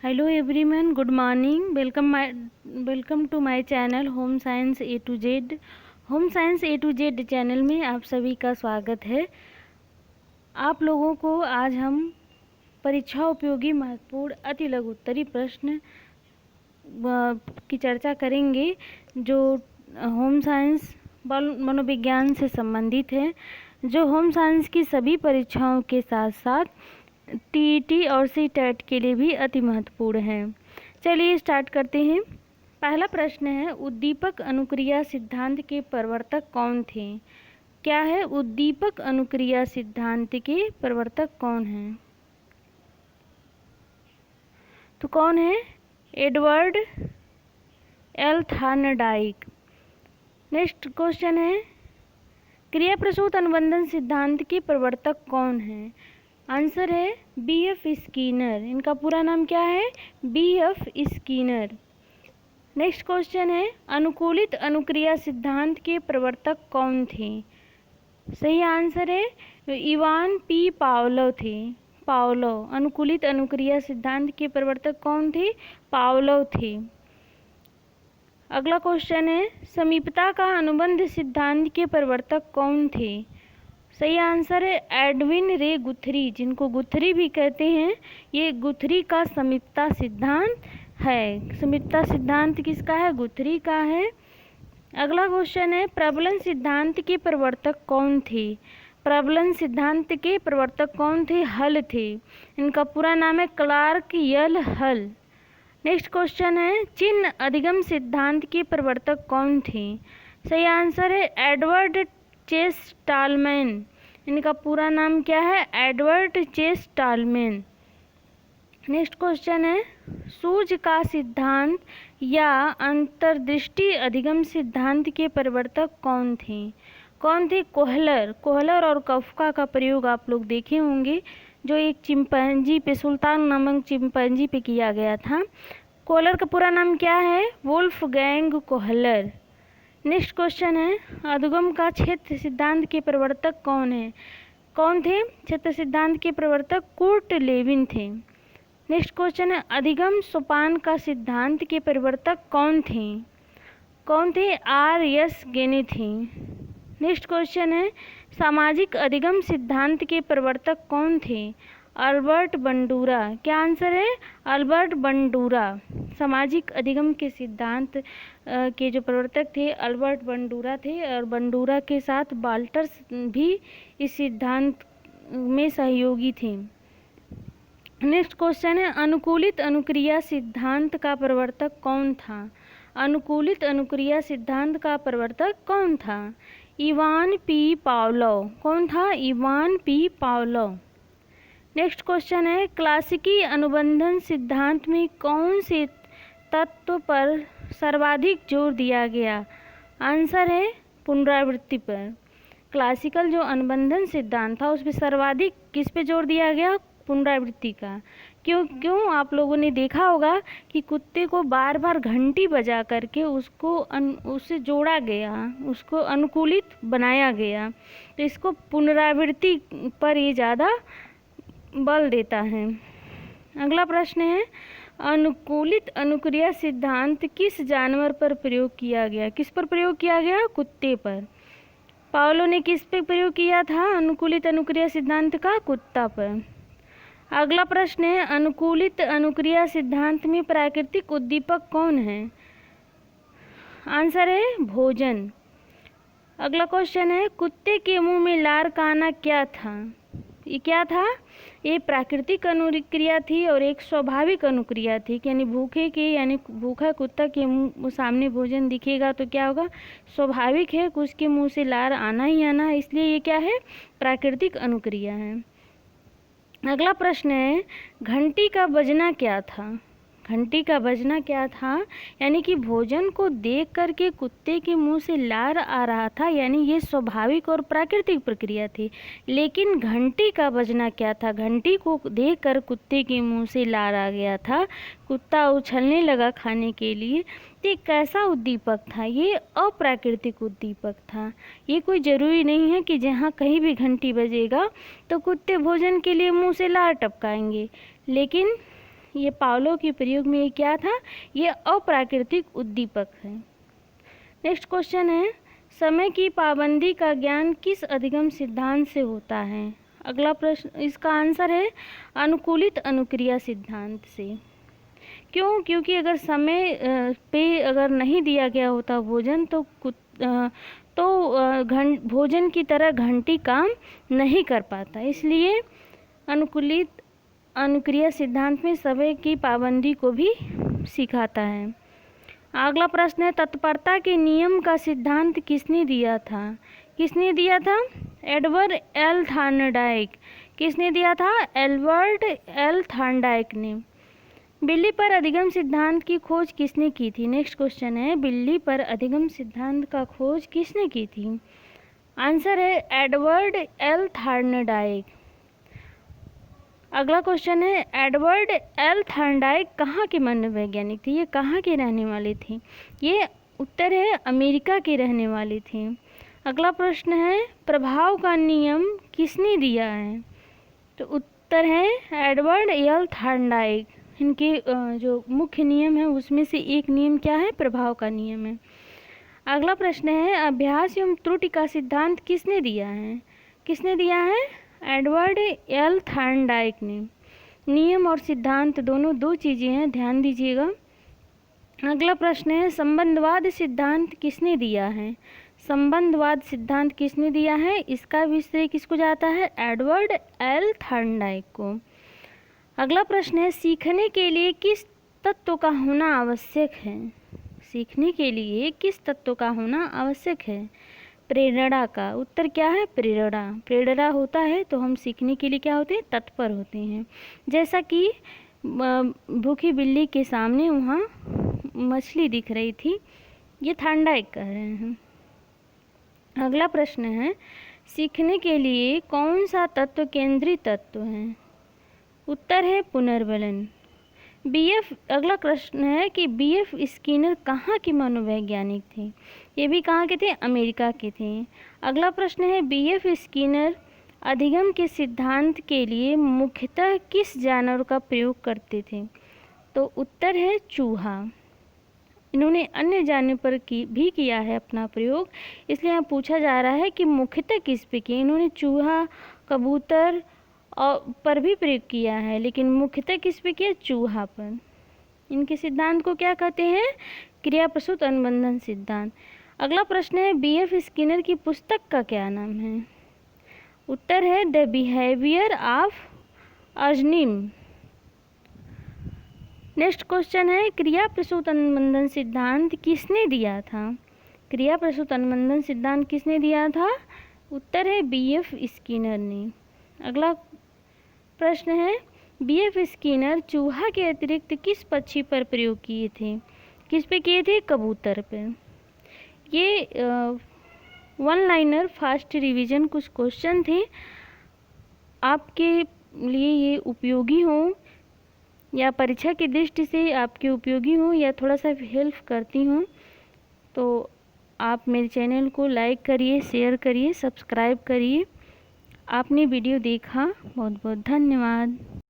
Hello everyone, good morning. Welcome to my channel home science A to Z. Home science A to Z channel में आप सभी का स्वागत है। आप लोगों को आज हम परीक्षा उपयोगी महत्वपूर्ण अति लघु उत्तरीय प्रश्न की चर्चा करेंगे, जो होम साइंस मनोविज्ञान से संबंधित है, जो होम साइंस की सभी परीक्षाओं के साथ साथ टीईटी और सीटेट के लिए भी अति महत्वपूर्ण है। चलिए स्टार्ट करते हैं। पहला प्रश्न है, उद्दीपक अनुक्रिया सिद्धांत के प्रवर्तक कौन थे? क्या है? उद्दीपक अनुक्रिया सिद्धांत के प्रवर्तक कौन हैं? तो कौन है? Edward L Thorndike. Next question है, क्रिया प्रसूत अनुबंधन सिद्धांत के प्रवर्तक कौन है? आंसर है बीएफ स्कीनर। इनका पूरा नाम क्या है? BF Skinner. नेक्स्ट क्वेश्चन है, अनुकूलित अनुक्रिया सिद्धांत के प्रवर्तक कौन थे? सही आंसर है इवान पी पावलोव थे। पावलोव। अनुकूलित अनुक्रिया सिद्धांत के प्रवर्तक कौन थे? पावलोव थे। अगला क्वेश्चन है, समीपता का अनुबंध सिद्धांत के प्रवर्तक कौन थे? सही आंसर है एडविन रे गुथरी, जिनको गुथरी भी कहते हैं। ये गुथरी का समीपता सिद्धांत है। समीपता सिद्धांत किसका है? गुथरी का है। अगला क्वेश्चन है, प्रबलन सिद्धांत के प्रवर्तक कौन थे? प्रबलन सिद्धांत के प्रवर्तक कौन थे? हल थे। इनका पूरा नाम है क्लार्क यल हल। नेक्स्ट क्वेश्चन है, चिन्ह अधिगम सिद्धांत के प्रवर्तक कौन थे? सही आंसर है एडवर्ड चेस्टालमैन। इनका पूरा नाम क्या है? एडवर्ड चेस्टालमैन। नेक्स्ट क्वेश्चन है, सूझ का सिद्धांत या अंतर्दृष्टि अधिगम सिद्धांत के प्रवर्तक कौन थे? कौन थे? कोहलर। कोहलर और कफका का प्रयोग आप लोग देखे होंगे, जो एक चिंपैंजी पे, सुल्तान नामक चिंपैंजी पे किया गया था। कोहलर का पूरा नाम क्या है? Wolfgang Kohler. नेक्स्ट क्वेश्चन है, अधिगम का क्षेत्र सिद्धांत के प्रवर्तक कौन है? कौन थे? क्षेत्र सिद्धांत के प्रवर्तक कुर्ट लेविन थे। नेक्स्ट क्वेश्चन है, अधिगम सोपान का सिद्धांत के प्रवर्तक कौन थे? कौन थे? आर एस गेने थे। नेक्स्ट क्वेश्चन है, सामाजिक अधिगम सिद्धांत के प्रवर्तक कौन थे? Albert Bandura. क्या आंसर है? Albert Bandura. सामाजिक अधिगम के सिद्धांत के जो प्रवर्तक थे अल्बर्ट बंडूरा थे, और बंडूरा के साथ बाल्टर्स भी इस सिद्धांत में सहयोगी थे। नेक्स्ट क्वेश्चन है, अनुकूलित अनुक्रिया सिद्धांत का प्रवर्तक कौन था? अनुकूलित अनुक्रिया सिद्धांत का प्रवर्तक कौन था? Ivan P Pavlov. कौन था? Ivan P Pavlov. Next question है, क्लासिकी अनुबंधन सिद्धांत में कौन से तत्व पर सर्वाधिक जोर दिया गया? आंसर है पुनरावृत्ति पर। क्लासिकल जो अनुबंधन सिद्धांत था उसमें सर्वाधिक किस पे जोर दिया गया? पुनरावृत्ति का। क्यों आप लोगों ने देखा होगा कि कुत्ते को बार बार घंटी बजा करके उससे जोड़ा गया, उसको अनुकूलित बनाया गया, तो इसको पुनरावृत्ति पर ये ज़्यादा बल देता है। अगला प्रश्न है, अनुकूलित अनुक्रिया सिद्धांत किस जानवर पर प्रयोग किया गया? किस पर प्रयोग किया गया? कुत्ते पर। पावलो ने किस पे प्रयोग किया था अनुकूलित अनुक्रिया सिद्धांत का? कुत्ता पर। अगला प्रश्न है, अनुकूलित अनुक्रिया सिद्धांत में प्राकृतिक उद्दीपक कौन है? आंसर है भोजन। अगला क्वेश्चन है, कुत्ते के मुंह में लार का आना क्या था? ये क्या था? ये प्राकृतिक अनुक्रिया थी और एक स्वाभाविक अनुक्रिया थी। यानी भूखा कुत्ता के मुंह सामने भोजन दिखेगा तो क्या होगा? स्वाभाविक है कि उसके मुंह से लार आना ही आना है, इसलिए ये क्या है? प्राकृतिक अनुक्रिया है। अगला प्रश्न है, घंटी का बजना क्या था? घंटी का बजना क्या था? यानी कि भोजन को देख करके कुत्ते के मुंह से लार आ रहा था, यानी ये स्वाभाविक और प्राकृतिक प्रक्रिया थी। लेकिन घंटी का बजना क्या था? घंटी को देखकर कुत्ते के मुंह से लार आ गया था, कुत्ता उछलने लगा खाने के लिए। ये कैसा उद्दीपक था? ये अप्राकृतिक उद्दीपक था। ये कोई ज़रूरी नहीं है कि जहाँ कहीं भी घंटी बजेगा तो कुत्ते भोजन के लिए मुंह से लार टपकाएंगे, लेकिन ये पावलोव के प्रयोग में ये क्या था, ये अप्राकृतिक उद्दीपक है। नेक्स्ट क्वेश्चन है, समय की पाबंदी का ज्ञान किस अधिगम सिद्धांत से होता है। अगला प्रश्न, इसका आंसर है अनुकूलित अनुक्रिया सिद्धांत से। क्यों? क्योंकि अगर समय पे अगर नहीं दिया गया होता भोजन तो भोजन की तरह घंटी काम नहीं कर पाता, इसलिए अनुकूलित अनुक्रिया सिद्धांत में समय की पाबंदी को भी सिखाता है। अगला प्रश्न है, तत्परता के नियम का सिद्धांत किसने दिया था। किसने दिया था? Edward L Thorndike. किसने दिया था? एडवर्ड एल थॉर्नडाइक ने। बिल्ली पर अधिगम सिद्धांत की खोज किसने की थी। नेक्स्ट क्वेश्चन है, बिल्ली पर अधिगम सिद्धांत का खोज किसने की थी। आंसर है एडवर्ड एल थॉर्नडाइक। अगला क्वेश्चन है, एडवर्ड एल थॉर्नडाइक कहाँ के मनोवैज्ञानिक थे। ये कहाँ के रहने वाले थे। ये उत्तर है अमेरिका के रहने वाले थे। अगला प्रश्न है, प्रभाव का नियम किसने दिया है। तो उत्तर है एडवर्ड एल थॉर्नडाइक। इनके जो मुख्य नियम है उसमें से एक नियम क्या है, प्रभाव का नियम है। अगला प्रश्न है, अभ्यास एवं त्रुटि का सिद्धांत किसने दिया है। किसने दिया है? एडवर्ड एल थॉर्नडाइक ने। नियम और सिद्धांत दोनों दो चीज़ें हैं, ध्यान दीजिएगा। अगला प्रश्न है, संबंधवाद सिद्धांत किसने दिया है। संबंधवाद सिद्धांत किसने दिया है, इसका भी श्रेय किसको जाता है, एडवर्ड एल थॉर्नडाइक को। अगला प्रश्न है, सीखने के लिए किस तत्व का होना आवश्यक है। सीखने के लिए किस तत्व का होना आवश्यक है। प्रेरणा का। उत्तर क्या है, प्रेरणा। प्रेरणा होता है तो हम सीखने के लिए क्या होते हैं, तत्पर होते हैं। जैसा कि भूखी बिल्ली के सामने वहाँ मछली दिख रही थी, ये थॉर्नडाइक कह रहे हैं। अगला प्रश्न है, सीखने के लिए कौन सा तत्व केंद्रीय तत्व है। उत्तर है पुनर्बलन। अगला प्रश्न है कि बीएफ स्किनर कहाँ के मनोवैज्ञानिक थे। ये भी कहाँ के थे, अमेरिका के थे। अगला प्रश्न है, बीएफ स्किनर अधिगम के सिद्धांत के लिए मुख्यतः किस जानवर का प्रयोग करते थे। तो उत्तर है चूहा। इन्होंने अन्य जानवर पर भी किया है अपना प्रयोग, इसलिए यहाँ पूछा जा रहा है कि मुख्यतः किस पे किए। इन्होंने चूहा, कबूतर और पर भी प्रयोग किया है, लेकिन मुख्यतः किस पे किया, चूहा पर। इनके सिद्धांत को क्या कहते हैं, क्रिया प्रसूत अनुबंधन सिद्धांत। अगला प्रश्न है, बीएफ स्किनर की पुस्तक का क्या नाम है। उत्तर है the behaviour of organism. Next question है, क्रिया प्रसूत अनुबंधन सिद्धांत किसने दिया था। क्रिया प्रसूत अनुबंधन सिद्धांत किसने दिया था। उत्तर है बीएफ स्किनर ने। अगला प्रश्न है, बीएफ स्किनर चूहा के अतिरिक्त किस पक्षी पर प्रयोग किए थे। किस पे किए थे, कबूतर पे। ये वन लाइनर फास्ट रिवीजन कुछ क्वेश्चन थे, आपके लिए ये उपयोगी हो या परीक्षा की दृष्टि से आपके उपयोगी हो या थोड़ा सा हेल्प करती हूँ, तो आप मेरे चैनल को लाइक करिए, शेयर करिए, सब्सक्राइब करिए। आपने वीडियो देखा, बहुत बहुत धन्यवाद।